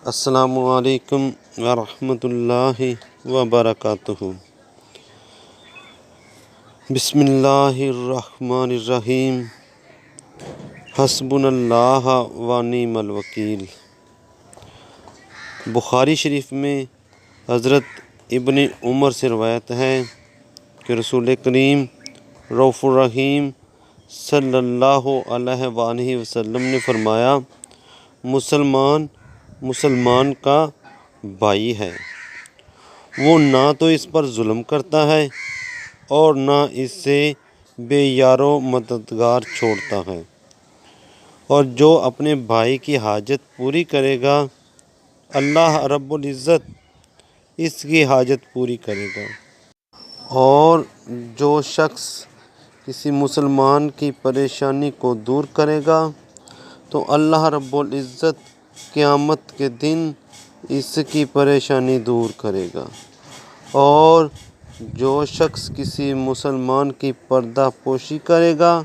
السلام علیکم ورحمۃ اللہ وبرکاتہ۔ بسم اللہ الرحمن الرحیم۔ حسبنا اللہ و نعم الوکیل۔ بخاری شریف میں حضرت ابن عمر سے روایت ہے کہ رسول کریم رؤوف الرحیم صلی اللہ علیہ وآلہ وسلم نے فرمایا، مسلمان کا بھائی ہے، وہ نہ تو اس پر ظلم کرتا ہے اور نہ اس سے بے یار و مددگار چھوڑتا ہے، اور جو اپنے بھائی کی حاجت پوری کرے گا اللہ رب العزت اس کی حاجت پوری کرے گا، اور جو شخص کسی مسلمان کی پریشانی کو دور کرے گا تو اللہ رب العزت قیامت کے دن اس کی پریشانی دور کرے گا، اور جو شخص کسی مسلمان کی پردہ پوشی کرے گا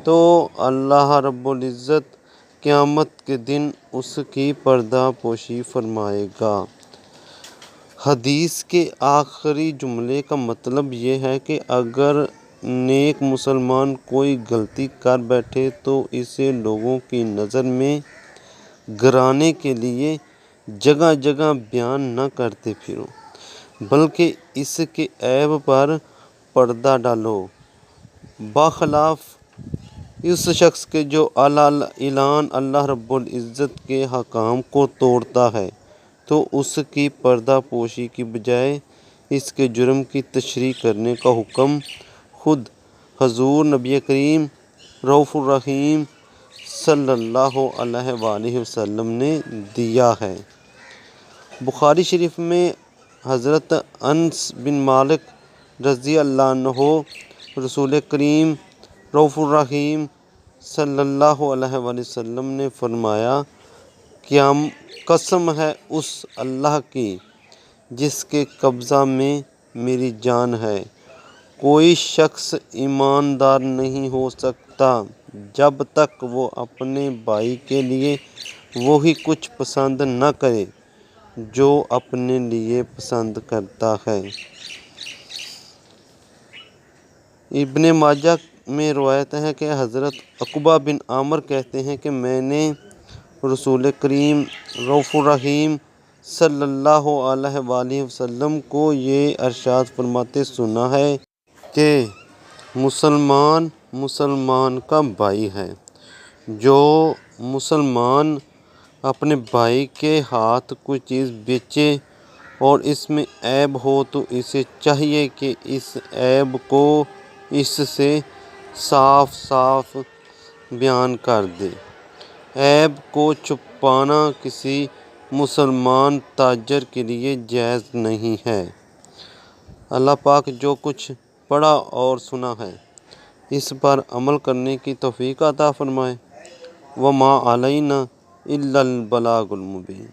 تو اللہ رب العزت قیامت کے دن اس کی پردہ پوشی فرمائے گا۔ حدیث کے آخری جملے کا مطلب یہ ہے کہ اگر نیک مسلمان کوئی غلطی کر بیٹھے تو اسے لوگوں کی نظر میں گرانے کے لیے جگہ جگہ بیان نہ کرتے پھرو، بلکہ اس کے عیب پر پردہ ڈالو، بخلاف اس شخص کے جو اعلان اللہ رب العزت کے حکام کو توڑتا ہے تو اس کی پردہ پوشی کی بجائے اس کے جرم کی تشریح کرنے کا حکم خود حضور نبی کریم رؤوف الرحیم صلی اللہ علیہ وآلہ وسلم نے دیا ہے۔ بخاری شریف میں حضرت انس بن مالک رضی اللہ عنہ رسول کریم رؤوف الرحیم صلی اللہ علیہ وآلہ وسلم نے فرمایا، قسم ہے اس اللہ کی جس کے قبضہ میں میری جان ہے، کوئی شخص ایماندار نہیں ہو سکتا جب تک وہ اپنے بھائی کے لیے وہی کچھ پسند نہ کرے جو اپنے لیے پسند کرتا ہے۔ ابن ماجہ میں روایت ہے کہ حضرت عقبہ بن عامر کہتے ہیں کہ میں نے رسول کریم رؤوف الرحیم صلی اللہ علیہ وآلہ وسلم کو یہ ارشاد فرماتے سنا ہے کہ مسلمان کا بھائی ہے۔ جو مسلمان اپنے بھائی کے ہاتھ کوئی چیز بیچے اور اس میں عیب ہو تو اسے چاہیے کہ اس عیب کو اس سے صاف بیان کر دے۔ عیب کو چھپانا کسی مسلمان تاجر کے لیے جائز نہیں ہے۔ اللہ پاک جو کچھ پڑھا اور سنا ہے اس پر عمل کرنے کی توفیق عطا فرمائے۔ وما علینا الا البلاغ المبین۔